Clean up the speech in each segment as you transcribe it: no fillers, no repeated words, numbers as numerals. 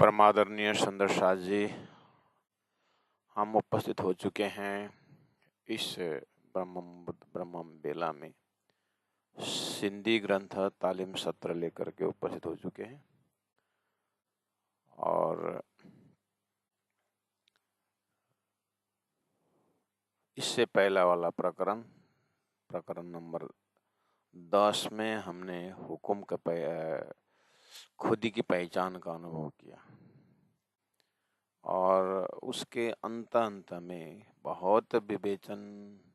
परमादरणीय सुंदर शाह जी, हम उपस्थित हो चुके हैं इस ब्रह्मम बेला में। सिंधी ग्रंथ तालीम सत्र लेकर के उपस्थित हो चुके हैं और इससे पहला वाला प्रकरण नंबर 10 में हमने हुक्म का खुदी की पहचान का अनुभव किया और उसके अंत में बहुत विवेचन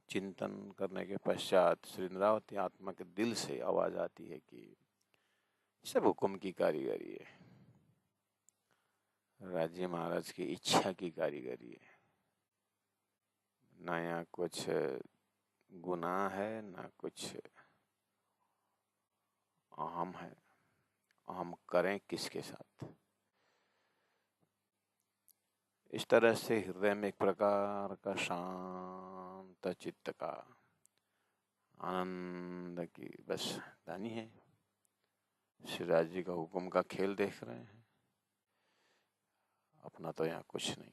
चिंतन करने के पश्चात श्री इंद्रावती आत्मा के दिल से आवाज आती है कि सब हुक्म की कारीगरी है, राज्य महाराज की इच्छा की कारीगरी है। ना यहाँ कुछ गुनाह है, ना कुछ अहम है। हम करें किसके साथ? इस तरह से हृदय में एक प्रकार का शांत चित्त का आनंद की बस दानी है। शिवराज जी का हुक्म का खेल देख रहे हैं। अपना तो यहाँ कुछ नहीं,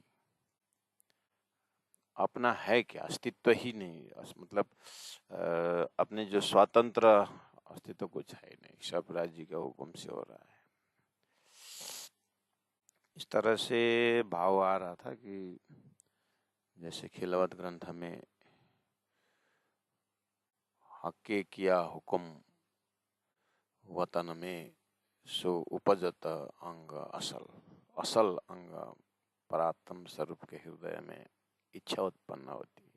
अपना है क्या? अस्तित्व ही नहीं। मतलब अपने जो स्वतंत्र अस्तित्व कुछ है नहीं, सब राज जी के हुक्म से हो रहा है। इस तरह से भाव आ रहा था कि जैसे खिलवत ग्रंथ में हके किया हुक्म वतन में सो उपजत अंग असल अंग परात्म स्वरूप के हृदय में इच्छा उत्पन्न होती है।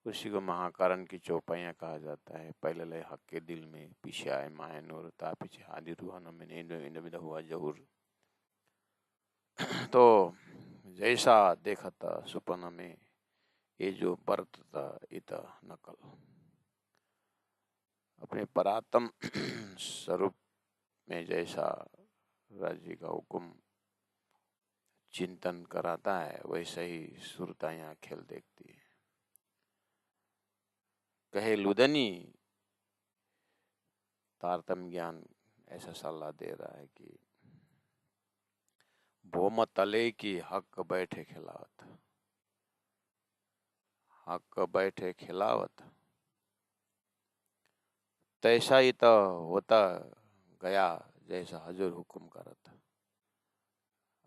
उसी को महाकारण की चौपाइयाँ कहा जाता है। पहले लय हक के दिल में, पीछे आए माए नूर, ता पीछे आदि रूहान में इंद हुआ जहूर। तो जैसा देखता सुपन में, ये जो बरतता इत नकल। अपने परात्म स्वरूप में जैसा राज्य का हुक्म चिंतन कराता है, वैसे ही सुरता यहाँ खेल देखती है। कहे लुदनी तारतम ज्ञान ऐसा सलाह दे रहा है कि भोम तले की हक बैठे खिलावत, हक बैठे खिलावत, तैसा ही तो होता गया जैसा हजूर हुक्म करत।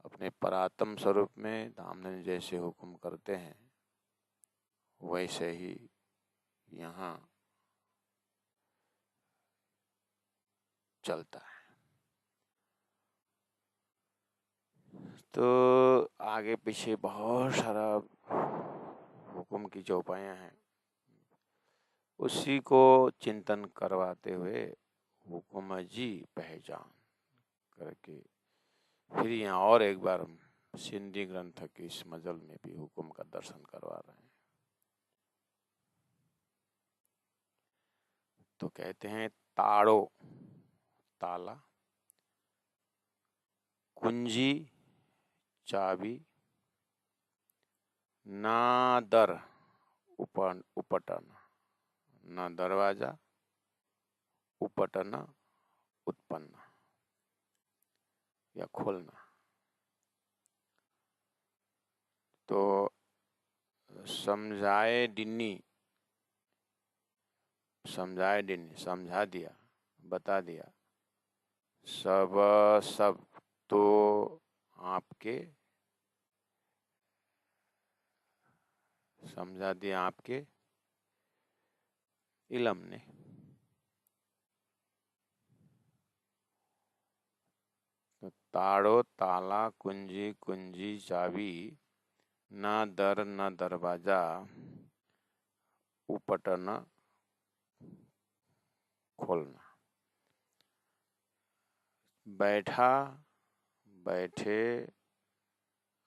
अपने परात्म स्वरूप में धामधन जैसे हुक्म करते हैं, वैसे ही यहाँ चलता है। तो आगे पीछे बहुत सारा हुक्म की चौपाइयाँ हैं, उसी को चिंतन करवाते हुए हुक्म जी पहचान करके फिर यहाँ और एक बार सिंधी ग्रंथ के इस मजल में भी हुक्म का दर्शन करवा रहे हैं। तो कहते हैं ताड़ो ताला, कुंजी चाबी, ना दर उपटन, ना दरवाजा उपटन उत्पन्न या खोलना। तो समझाए डिन्नी, समझा दिया, बता दिया, सब तो आपके, समझा दिया आपके इलम ने। तो ताड़ो ताला, कुंजी चाबी, ना दर न दरवाजा उपटन खोलना। बैठा बैठे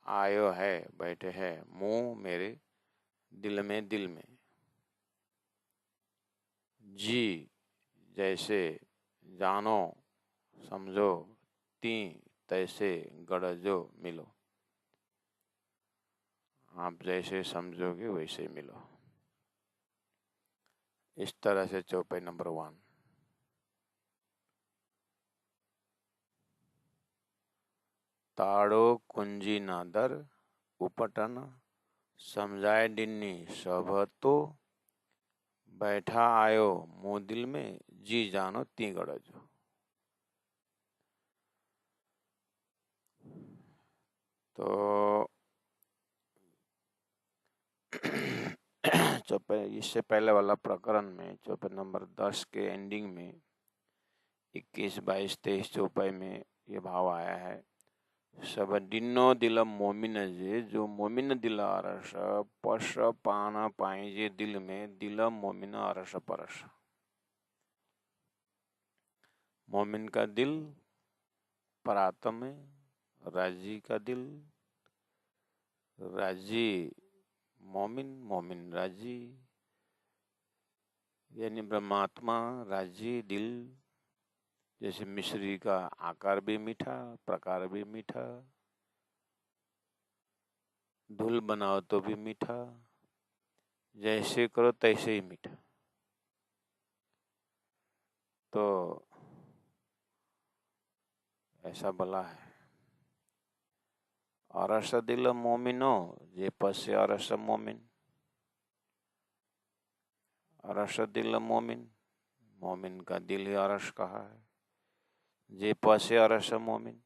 आयो है, बैठे है मुंह मेरे दिल में, जी जैसे जानो समझो, ती तैसे गड़जो मिलो। आप जैसे समझोगे वैसे मिलो। इस तरह से चौपाई नंबर 1। ताड़ो कुंजी नादर उपटन समझाए डिन्नी सब तो बैठा आयो मुँह दिल में जी जानो ती गड़जो। तो इससे पहले वाला प्रकरण में चौपाई नंबर 10 के एंडिंग में 21, 22, 23 चौपाई में ये भाव आया है। सब डिन्नो दिल मोमिन जे जो मोमिन दिल अरस पश पाना पाई जे दिल में दिल मोमिन अरस परस। मोमिन का दिल परात्म है, राजी का दिल राजी मोमिन, मोमिन राजी, यानी ब्रह्मात्मा राजी दिल। जैसे मिश्री का आकार भी मीठा, प्रकार भी मीठा, धुल बनाओ तो भी मीठा, जैसे करो तैसे ही मीठा। तो ऐसा बोला है। अरस दिल मोमिनो जे पसे अरस मोमिन, अरस दिल मोमिन, मोमिन का दिल ही अरस कहा है। जे पसे अरस मोमिन,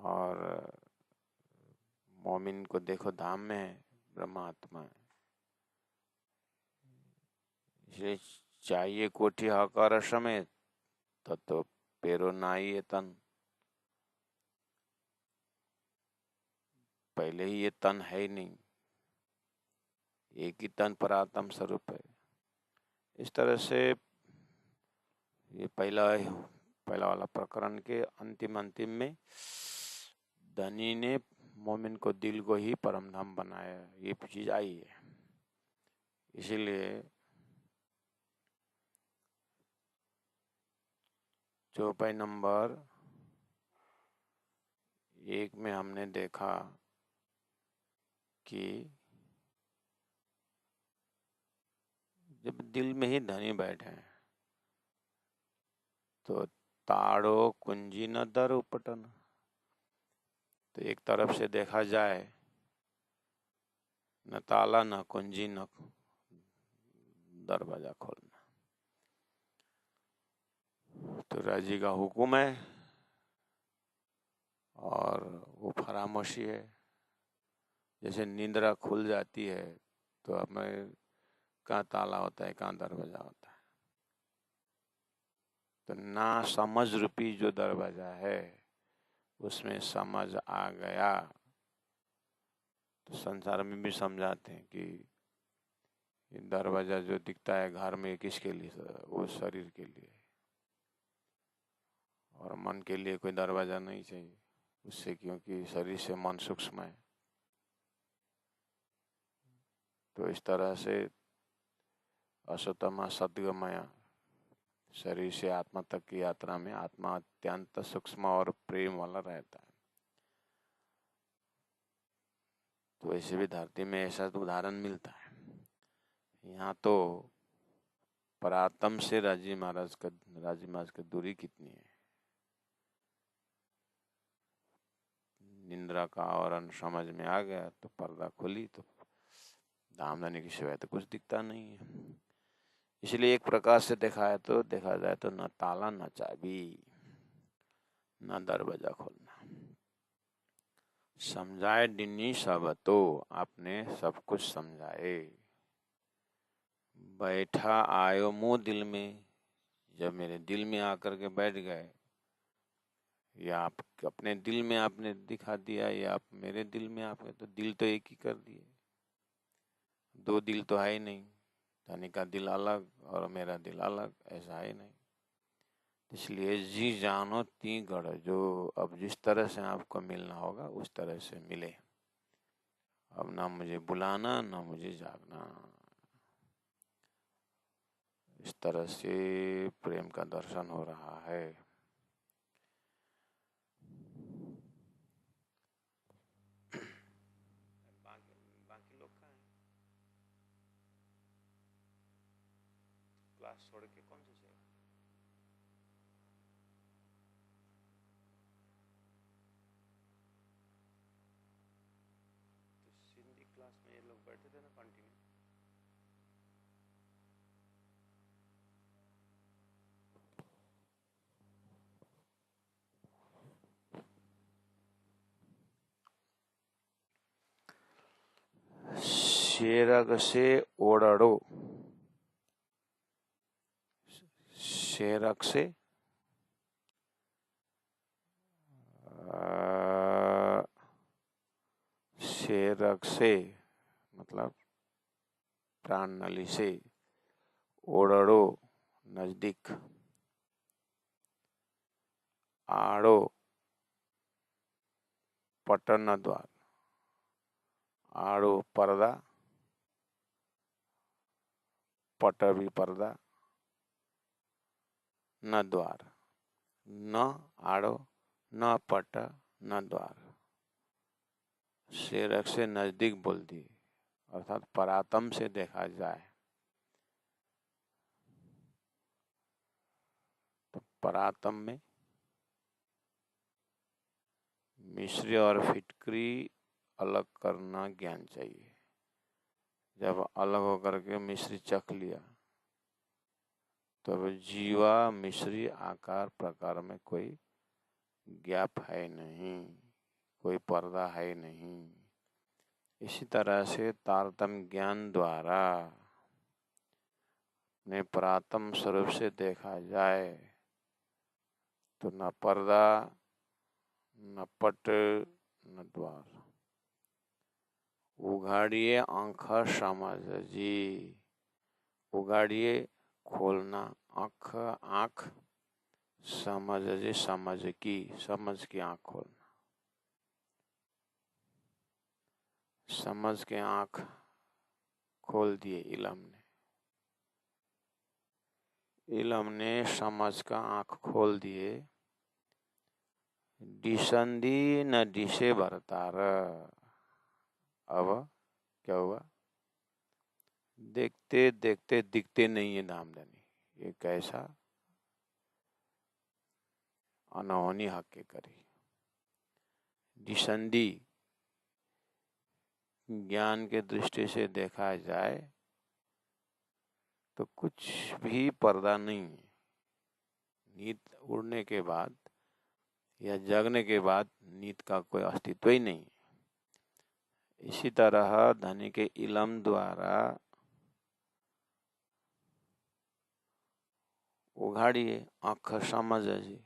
और मोमिन को देखो धाम में है, ब्रह्मात्मा है। इसलिए चाहिए कोठी हकार समेत तो पेरो नाई ये तन, पहले ही ये तन है ही नहीं, एक ही तन पर आत्म स्वरूप है। इस तरह से ये पहला वाला प्रकरण के अंतिम में धनी ने मोमिन को दिल को ही परम धाम बनाया, ये चीज आई है। इसीलिए चौपाई नंबर 1 में हमने देखा कि जब दिल में ही धनी बैठे हैं तो ताड़ो कुंजी न दर उपटन। तो एक तरफ से देखा जाए न ताला न कुंजी न दरवाजा खोलना, तो राजी का हुक्म है और वो फरामोशी है। जैसे नींदरा खुल जाती है तो हमें कहाँ ताला होता है, कहाँ दरवाजा होता है। तो ना समझ रूपी जो दरवाजा है उसमें समझ आ गया तो संसार में भी समझाते हैं कि ये दरवाजा जो दिखता है घर में किसके लिए, वो शरीर के लिए, और मन के लिए कोई दरवाजा नहीं चाहिए उससे, क्योंकि शरीर से मन सूक्ष्म है। तो इस तरह से असतमा सद्गमया, शरीर से आत्मा तक की यात्रा में आत्मा अत्यंत सूक्ष्म और प्रेम वाला रहता है। तो ऐसे भी धरती में ऐसा तो उदाहरण मिलता है। यहाँ तो परात्म से राजी महाराज की दूरी कितनी है। निंद्रा का आवरण समझ में आ गया तो पर्दा खुली तो धामधनी की सिवाय तो कुछ दिखता नहीं है। इसलिए एक प्रकार से देखा जाए तो न ताला न चाबी न दरवाजा खोलना। समझाए डिन्नी सब तो, आपने सब कुछ समझाए। बैठा आयो मुँह दिल में, जब मेरे दिल में आकर के बैठ गए, या आप अपने दिल में आपने दिखा दिया या आप मेरे दिल में आपने, तो दिल तो एक ही कर दिए, दो दिल तो है ही नहीं। धनी का दिल अलग और मेरा दिल अलग, ऐसा है नहीं। इसलिए जी जानो ती गढ़, जो अब जिस तरह से आपको मिलना होगा उस तरह से मिले। अब ना मुझे बुलाना ना मुझे जागना। इस तरह से प्रेम का दर्शन हो रहा है। बाकी लोग कहाँ हैं? क्लास छोड़ के कौन सी सेवा? देना कंटिन्यू। शेरग से ओडड़ो, शेरग से शेरग से मतलब प्राण नली से, ओडड़ो नजदीक, आड़ो पटन द्वार, आड़ो पर्दा, पट भी पर्दा, न द्वार, न आड़ो न पट न द्वार, शेरक से नजदीक बोल दी, अर्थात परातम से देखा जाए तो परातम में मिश्री और फिटकरी अलग करना ज्ञान चाहिए। जब अलग होकर के मिश्री चख लिया तो जीवा मिश्री आकार प्रकार में कोई गैप है नहीं, कोई पर्दा है नहीं। इसी तरह से तारतम्य ज्ञान द्वारा ने परातम स्वरूप से देखा जाए तो न पर्दा न पट न द्वार। उघाड़िए आंख समझ जी, उघाड़िए खोलना आंख, आंख समझ जी समझ की आंख खोलना, समझ के आंख खोल दिए इलम ने समझ का आंख खोल दिए। दिसंदी न दिशे भरतार, अब क्या हुआ, देखते देखते दिखते नहीं है धामधनी, ये कैसा अनहोनी हक के करी। दिसंदी ज्ञान के दृष्टि से देखा जाए तो कुछ भी पर्दा नहीं है। नींद उड़ने के बाद या जगने के बाद नींद का कोई अस्तित्व ही नहीं। इसी तरह धनी के इलम द्वारा उघाड़िए आंख समझ जी,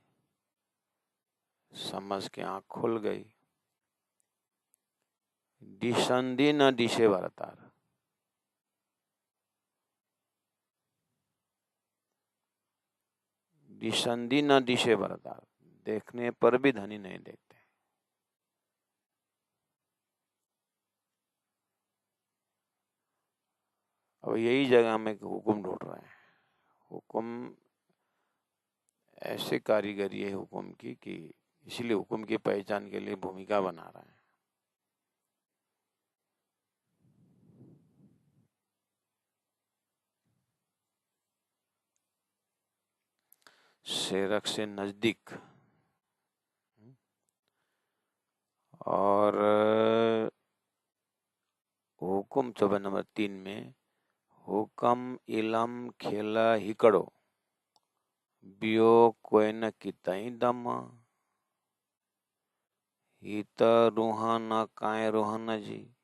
समझ के आंख खुल गई। दिसंदी न दिशे भरतार, दिसंदी न दिशे भरतार, देखने पर भी धनी नहीं देखते। अब यही जगह में हुक्म ढूंढ रहे हैं। हुक्म ऐसे कारीगरी है हुक्म की कि इसीलिए हुक्म की पहचान के लिए भूमिका बना रहा है। शेरक से नजदीक, और हुक्म 24 नंबर 3 में हुक्म इलम खेला हिकड़ो, बियो कोई न कितई दम, हित रूहान काय रोहन जी,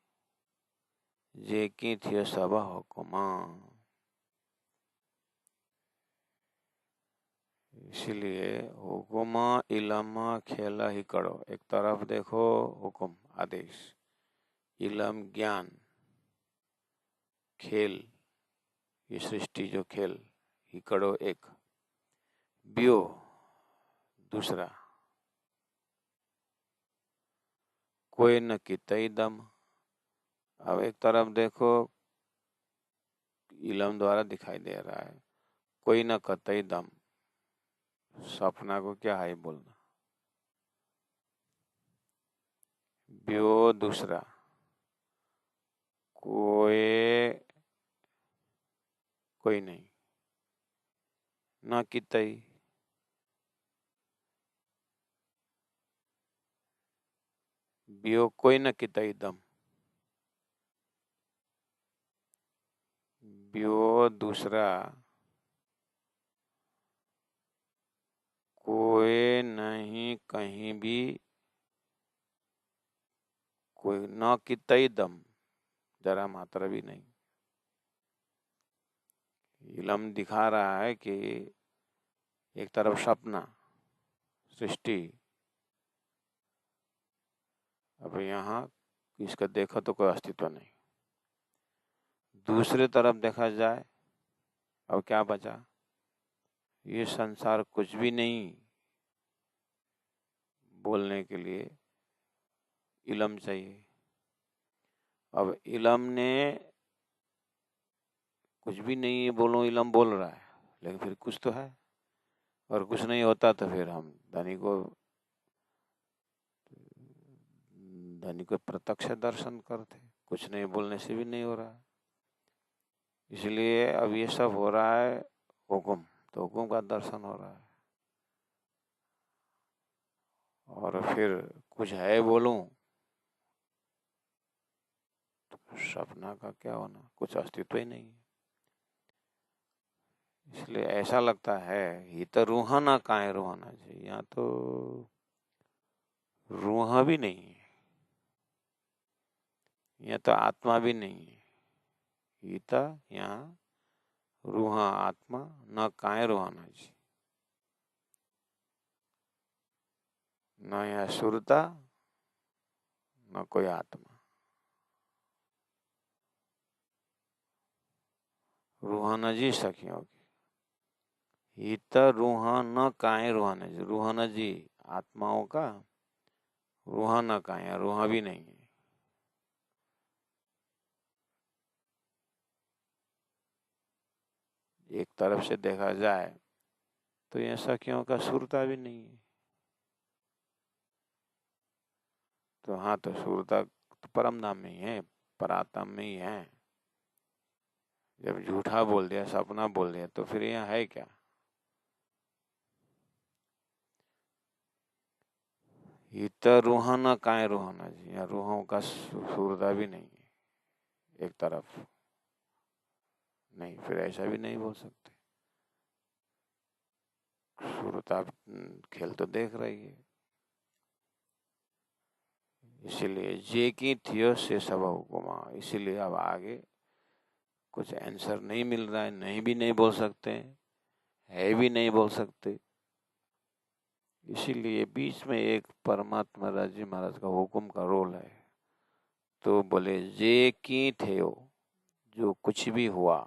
जे की थी सब हुक्मा। इसलिए हुक्मा इलम खेला हिकड़ो, एक तरफ देखो हुक्म आदेश, इलम ज्ञान, खेल ये सृष्टि जो खेल, हिकड़ो एक, बियो दूसरा, कोई न कितई दम। अब एक तरफ देखो इलम द्वारा दिखाई दे रहा है, कोई न कतई दम, सपना को क्या है बोलना। बियो दूसरा, कोई नहीं, न कितई, बियो कोई न कितई दम, वो दूसरा कोई नहीं कहीं भी, कोई न कितई दम, जरा मात्रा भी नहीं। इलम दिखा रहा है कि एक तरफ सपना सृष्टि, अब यहाँ इसका देखो तो कोई अस्तित्व नहीं। दूसरे तरफ देखा जाए, अब क्या बचा? ये संसार कुछ भी नहीं, बोलने के लिए इलम चाहिए। अब इलम ने कुछ भी नहीं है बोलो, इलम बोल रहा है, लेकिन फिर कुछ तो है, और कुछ नहीं होता तो फिर हम धनी को प्रत्यक्ष दर्शन करते, कुछ नहीं बोलने से भी नहीं हो रहा। इसलिए अब ये सब हो रहा है हुक्म, तो हुक्म का दर्शन हो रहा है। और फिर कुछ है बोलूं तो सपना का क्या होना, कुछ अस्तित्व ही नहीं है। इसलिए ऐसा लगता है ये तो रूहाना कहाँ रूहाना चाहिए, यहाँ तो रूहा भी नहीं है, यहाँ तो आत्मा भी नहीं है। ये तो यहाँ रूहा आत्मा न काहे रूहाना जी, न यहाँ सुरता न कोई आत्मा। रूहाना जी सखियों की हित रूहाना काहे रूहाना जी, रूहाना जी आत्माओं का, रूहाना काहे, रूहा भी नहीं है। एक तरफ से देखा जाए तो यह सखियों का सुरता भी नहीं है। तो हाँ, तो सुरता तो परम धाम में ही है, परात्म में ही है। जब झूठा बोल दिया, सपना बोल दिया, तो फिर यहाँ है क्या? हित रूहाना काहे रूहाना जी, यहाँ रूहों का सुरता भी नहीं है। एक तरफ नहीं, फिर ऐसा भी नहीं बोल सकते। सुरता खेल तो देख रही है। इसीलिए जे की थियो से सब हुकुमा, इसीलिए अब आगे कुछ आंसर नहीं मिल रहा है, नहीं भी नहीं बोल सकते, है भी नहीं बोल सकते। इसीलिए बीच में एक परमात्मा राजी महाराज का हुक्म का रोल है। तो बोले जे की थे हो, जो कुछ भी हुआ,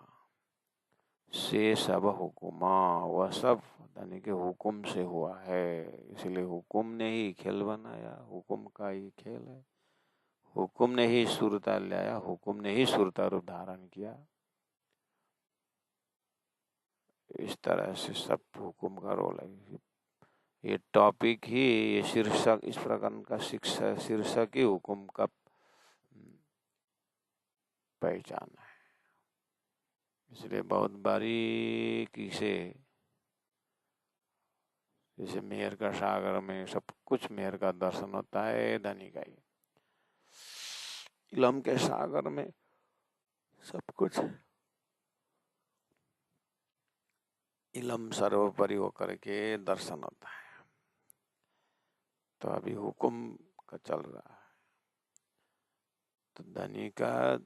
से सब हुकुमा, वह सब यानी कि हुकुम से हुआ है। इसलिए हुकुम ने ही खेल बनाया, हुकुम का ही खेल है। हुकुम ने ही सुरता लाया, हुकुम ने ही सुरता रूप धारण किया। इस तरह से सब हुकुम का रोल है। ये टॉपिक ही, ये शीर्षक, इस प्रकार का शिक्षा शीर्षक ही हुकुम का पहचान है। इसलिए बहुत बारीकी से, जैसे मेहर का सागर में सब कुछ मेहर का दर्शन होता है, धनी का ही इलम के सागर में सब कुछ इलम सर्वोपरि होकर के दर्शन होता है। तो अभी हुकुम का चल रहा है। तो धनी का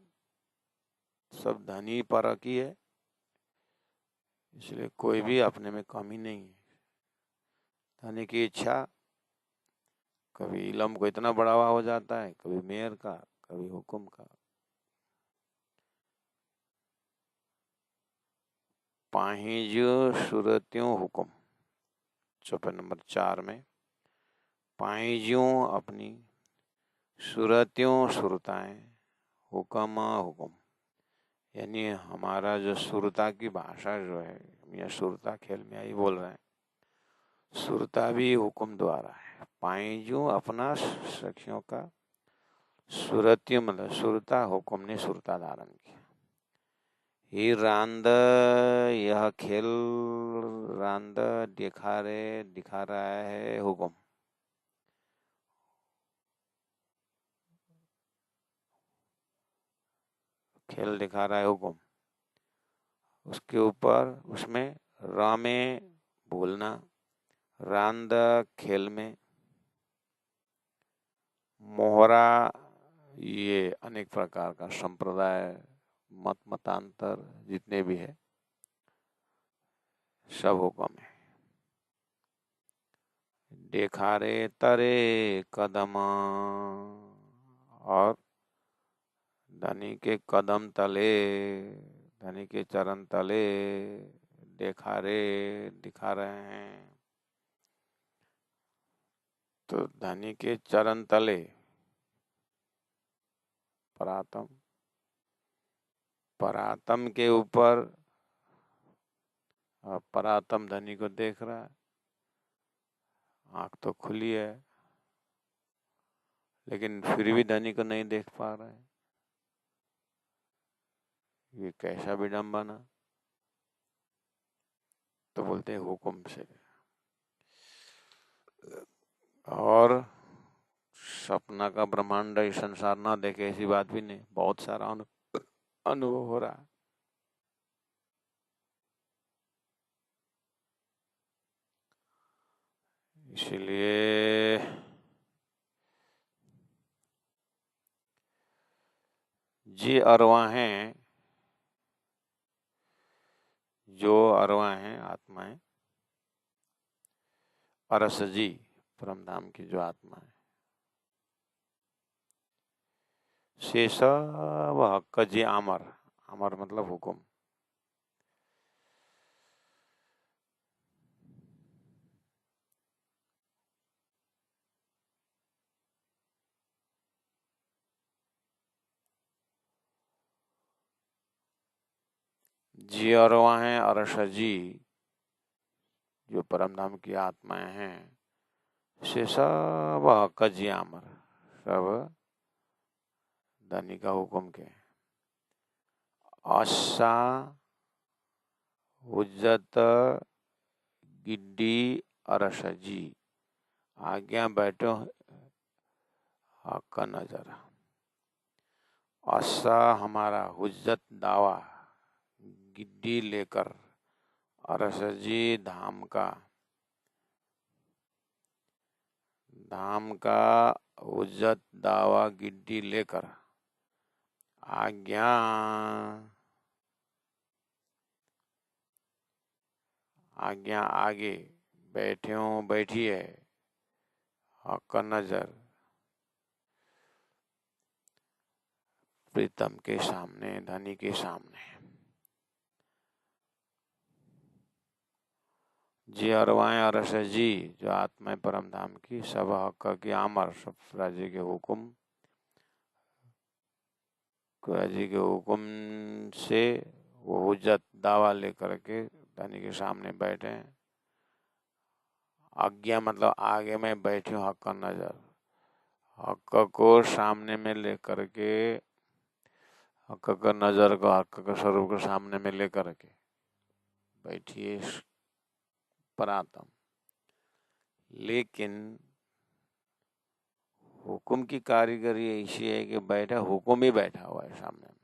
सब धनी परक ही है, इसलिए कोई भी अपने में कमी नहीं है। धनी की इच्छा कभी इलम को इतना बढ़ावा हो जाता है, कभी मेयर का, कभी हुकुम का। पाहिज्यो सुरत्यों हुकुम, चौपन नंबर 4 में पाहिज्यो अपनी, सुरत्यों सुरताएं, हुक्म हुकुम, यानी हमारा जो सुरता की भाषा जो है, या सुरता खेल में आई बोल रहे हैं, सुरता भी हुक्म द्वारा है। पाहिज्यो अपना सखियों का, सुरत्यों मतलब सुरता, हुक्म ने सुरता धारण किया। ही रांद, यह खेल रांद दिखा रहा है हुक्म। खेल दिखा रहा है हुक्म। उसके ऊपर उसमें र में बोलना, रांद खेल में, मोहरा ये अनेक प्रकार का संप्रदाय मतांतर जितने भी है सब हुक्म है। देखा रे तरे कदम, और धनी के कदम तले, धनी के चरण तले देखा रे दिखा रहे हैं। तो धनी के चरण तले परातम, परातम के ऊपर परातम धनी को देख रहा है, आंख तो खुली है लेकिन फिर भी धनी को नहीं देख पा रहा है। ये कैसा विडंबना। तो बोलते हैं हुक्म से। और सपना का ब्रह्मांड इस संसार ना देखे ऐसी बात भी नहीं, बहुत सारा अनुभव हो रहा है। इसलिए जी अरवा हैं, जो अरवा हैं आत्माएं, अरस जी परमधाम की जो आत्मा है, शेष व हक्क जी आमर, आमर मतलब हुक्म। जी अरवा हैं अरस जी जो परमधाम की आत्माएं हैं, शेष व हक्क जी आमर, सब धनी का हुक्म के। आशा हुज्जत गिड्डी अरस जी, आज्ञा बैठो हक नजर। आशा हमारा, हुज्जत दावा, गिड्डी लेकर, अरस जी धाम का, धाम का हुज्जत दावा गिड्डी लेकर, आज्ञा आज्ञा आगे बैठे हो बैठिए, हक नजर प्रीतम के सामने, धनी के सामने। जी अरवाएं अरस जी जो आत्मा परम धाम की, सब हक की आमर, सब राजी के हुक्म, राजी के हुक्म से वो हुज्जत दावा लेकर के धनी के सामने बैठे। आज्ञा मतलब आगे में बैठे हक का नजर, हक को सामने में लेकर के, हक का नजर को, हक का स्वरूप को सामने में लेकर के बैठिए परातम। लेकिन हुक्म की कारीगरी ऐसी है कि बैठा हुक्म ही बैठा हुआ है सामने में।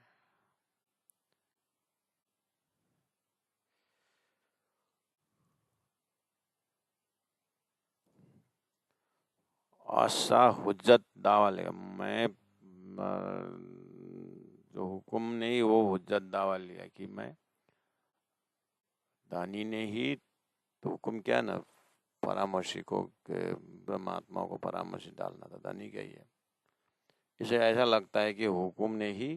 आशा हुज्जत दावा लेगा, मैं जो हुक्म नहीं वो हुज्जत दावा लिया कि मैं, दानी ने ही तो हुक्म क्या ना, परामर्शी को ब्रह्मात्मा को परामर्शी डालना था, दानी का ही है। इसे ऐसा लगता है कि हुक्म ने ही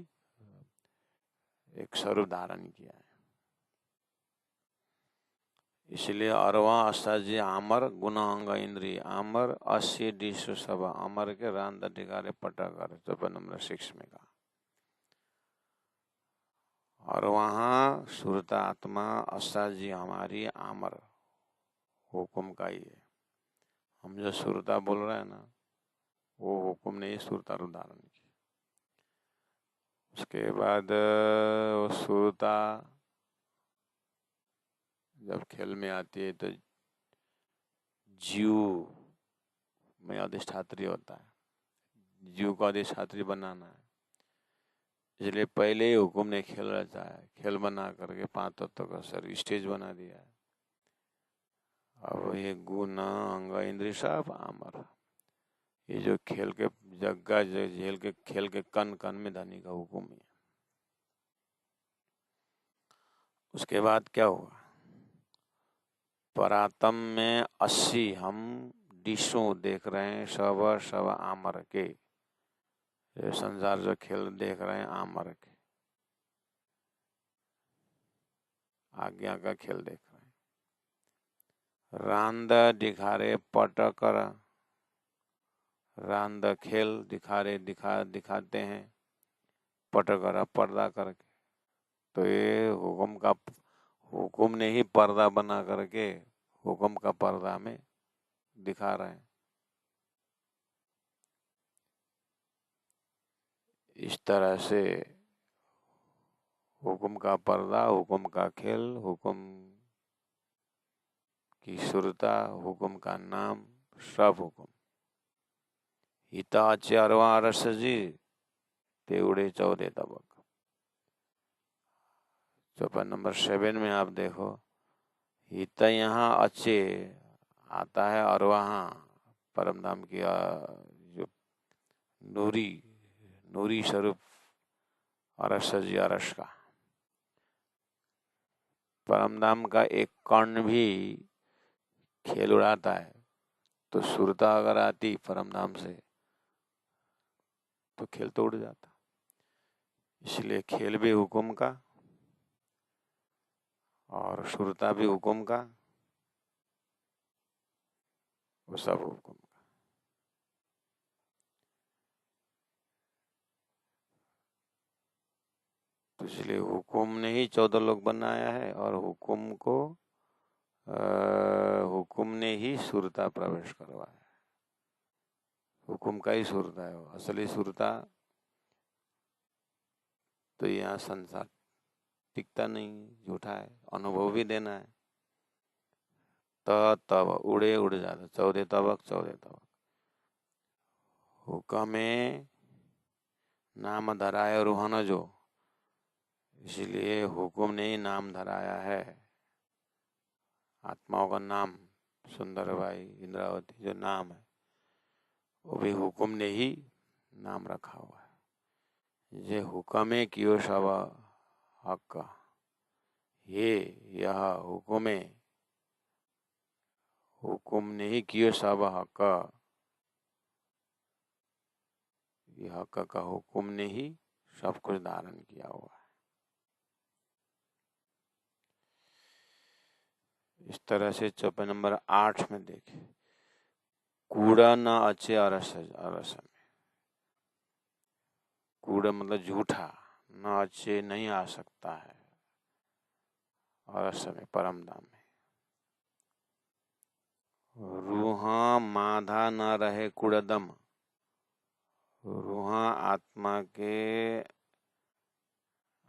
एक स्वरूप धारण किया है। इसलिए अरवा अष्टाजी आमर गुण अंग इंद्रिय आमर अस्य डिश सब अमर के रांद अधिकारे पटाकर 54 नंबर 6 में कहा। और वहाँ सुरता आत्मा अष्टाजी हमारी आमर हुक्म का ही है। हम जो सुरता बोल रहे हैं ना, वो हुक्म ने ही सुरता रूप धारण की। उसके बाद वो सुरता जब खेल में आती है तो जीव में अधिष्ठात्री होता है, जीव को अधिष्ठात्री बनाना है। इसलिए पहले ही हुकुम ने खेल रचा है, खेल बना करके 5 तत्वों का शरीर स्टेज बना दिया है। अब ये गुण अंग इंद्रिय सब आमर, ये जो खेल के जगह जो झेल के खेल के कन कन में धनी का हुकुम है। उसके बाद क्या हुआ? परातम में 80 हम डिशों देख रहे हैं, सब आमर के, ये संसार जो खेल देख रहे हैं आमर के, आज्ञा का खेल देख रहे हैं। रांद दिखारे पटकर, रांद खेल दिखाते हैं, पटकर पर्दा करके। तो ये हुकुम ने ही पर्दा बना करके हुकुम का पर्दा में दिखा रहे हैं। इस तरह से हुकुम का पर्दा, हुकुम का खेल, हुकुम की सुरता, हुकुम का नाम, सब हुकुम। हिता चारवा रस जी तेवड़े 14 तबक। चौपाई नंबर 7 में आप देखो, हित यहाँ अच्छे आता है और वहाँ परम धाम की जो नूरी स्वरूप अरस जी अरस का परम धाम का एक कर्ण भी खेल उड़ाता है, तो सुरता अगर आती परम धाम से तो खेल तो उड़ जाता। इसलिए खेल भी हुकुम का और सुरता भी हुकुम का, वो सब हुकुम का। तो इसलिए हुकुम ने ही 14 लोग बनाया है और हुकुम ने ही सुरता प्रवेश करवाया। हुकुम का ही सुरता है वो, असली सुरता तो यहाँ संसार टिकता नहीं, झूठा है, अनुभव भी देना है। तब उड़ जाता 14 तबक। हुक्मे नाम धराए रूहन जो, इसलिए हुकुम ने ही नाम धराया है। आत्माओं का नाम सुंदर भाई इंद्रावती जो नाम है वो भी हुकुम ने ही नाम रखा हुआ है। ये हुक्मे कियो सब हक, ये यह हुकुम ने ही कियो सब हक, ये हक का हुकुम ने ही सब कुछ धारण किया हुआ है। इस तरह से चौपाई नंबर 8 में देखें, कूड़ा न अच्छे अरस में, कूड़ा मतलब झूठा, न अच्छे नहीं आ सकता है अरस में परम धाम में। रूहा माधा न रहे कूड़दम, रूहा आत्मा के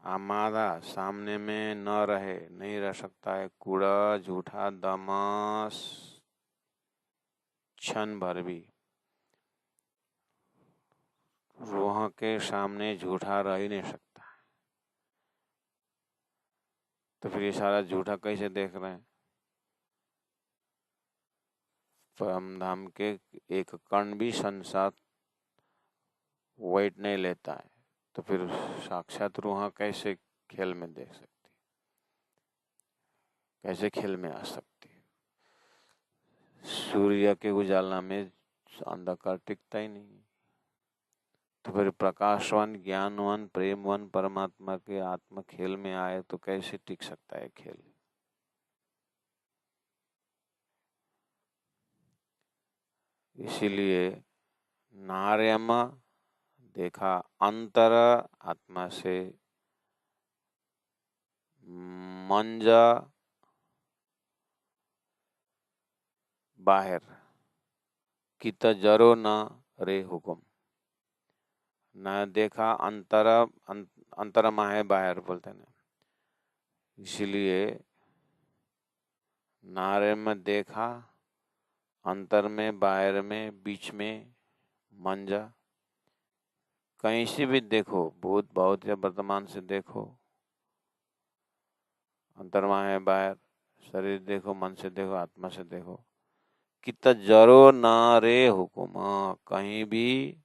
आमादा सामने में न रहे, नहीं रह सकता है कूड़ा झूठा दमस क्षण भर भी। रूह के सामने झूठा रह ही नहीं सकता, तो फिर ये सारा झूठा कैसे देख रहे हैं? परम धाम के एक कण भी संसार वेट नहीं लेता है, तो फिर साक्षात रूह कैसे खेल में देख सकती, कैसे खेल में आ सकती? सूर्य के उजाला में अंधकार टिकता ही नहीं, तो फिर प्रकाशवान ज्ञानवान प्रेमवान परमात्मा के आत्मा खेल में आए तो कैसे टिक सकता है खेल? इसीलिए नार्यम देखा अंतर आत्मा से, मंजा बाहर, कित जरो न रे हुकुम, न देखा अंतर माहे बाहर बोलते हैं। इसीलिए नारे में देखा, अंतर में, बाहर में, बीच में मंजा, कहीं से भी देखो, भूत बहुत या वर्तमान से देखो, अंतर्मा है बाहर, शरीर देखो, मन से देखो, आत्मा से देखो, कितना जरो ना रे हुकुम, कहीं भी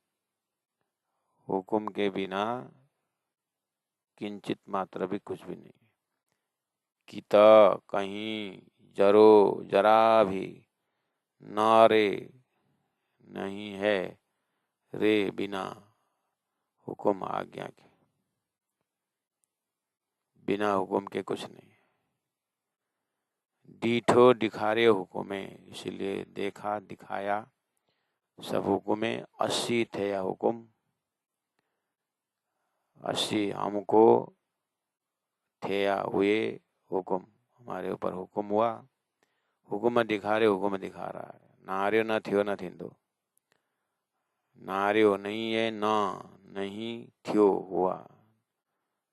हुकुम के बिना किंचित मात्र भी कुछ भी नहीं। किता कहीं, जरो जरा भी, नारे नहीं है, रे बिना हुकुम आज्ञा के, बिना हुकुम के कुछ नहीं। डीठो दिखारे हुकुमे, इसलिए देखा दिखाया सब हुकुमे, 80 थे या हुकुम, 80 हमको थे या हुए हुकुम, हमारे ऊपर हुकुम हुआ, हुकुम दिखा रहा है, नार्यो न थियो न थींदो, नार्यो नहीं है, न नहीं, थियो हुआ,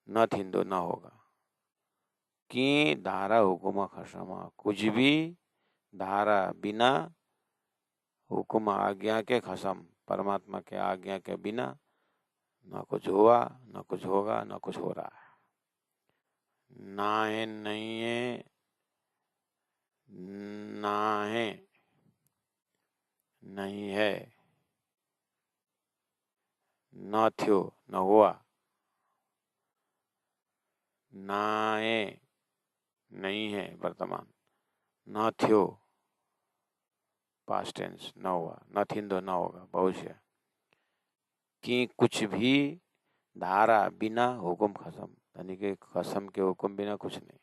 न थींदो न होगा, कि धारा हुकुम खसमा, कुछ भी धारा बिना हुकुम आज्ञा के खसम, परमात्मा के आज्ञा के बिना न कुछ हुआ, न कुछ होगा, न कुछ हो रहा है। ना है नहीं है, ना है नहीं है, न थियो न हुआ, ना है नहीं है वर्तमान, न थियो पास्ट टेंस न हुआ, न थींदो न होगा भविष्य, कि कुछ भी धारा बिना हुकुम खसम, यानी कि कसम के हुक्म बिना कुछ नहीं।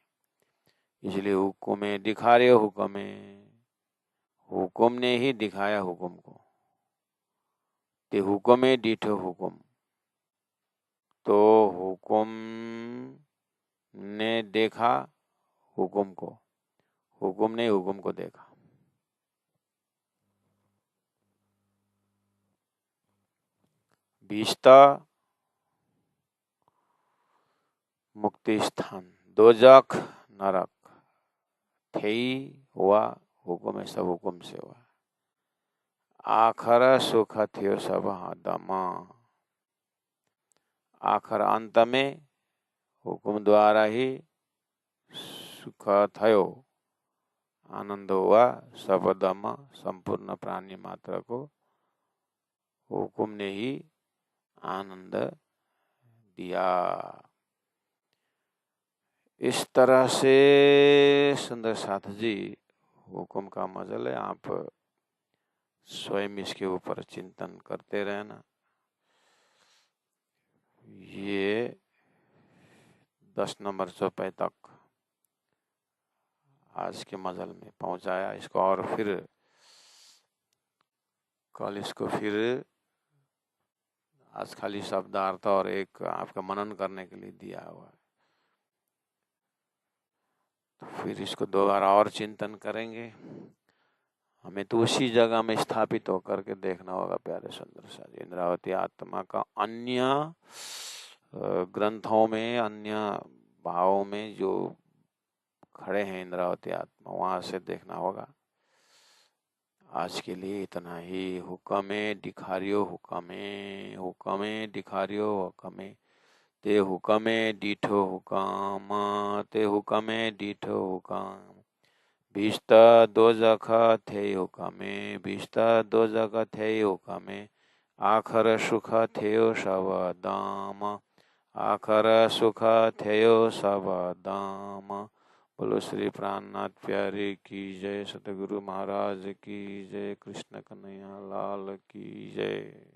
इसलिए हुक्म दिखा रहे हो, हुक्म ने ही दिखाया हुक्म को, ते हुक्म डीठो हुक्म, तो हुक्म ने देखा हुक्म को, हुक्म ने हुक्म को देखा। भीष्टा मुक्ति स्थान, दोजख नरक, थे हुआ हुक्म, सब हुक्म से हुआ, आखर सुख थियो सब दम, आखर अंत में हुक्म द्वारा ही सुख थयो, आनंद हुआ सब दम, संपूर्ण प्राणी मात्र को हुक्म ने ही आनंद दिया। इस तरह से सुंदर साथ जी हुक्म का मजल है। आप स्वयं इसके ऊपर चिंतन करते रहना। ये 10 नंबर चौपाई तक आज के मजल में पहुंचाया इसको, और फिर कल इसको फिर आज खाली शब्दार्थ और एक आपका मनन करने के लिए दिया हुआ है, तो फिर इसको दोबारा और चिंतन करेंगे। हमें तो उसी जगह में स्थापित होकर के देखना होगा। प्यारे सुंदर सा इंद्रावती आत्मा का अन्य ग्रंथों में, अन्य भावों में जो खड़े हैं इंद्रावती आत्मा, वहां से देखना होगा। आज के लिए इतना ही। हुक्मे दिखारियो हुक्मे, हुक्मे दिखारियो हुक्मे, ते हुक्मे डीठो हुकाम, ते हुक्मे डीठो हुकाम, भीष्टा दोजख थे हुक्मे, भीष्टा दोजख थे हुक्मे, आखर सुख थियो सब दाम, आखर सुख थियो सब दाम। बोलो श्री प्राणनाथ प्यारे की जय, सतगुरु महाराज की जय, कृष्ण कन्हैया लाल की जय।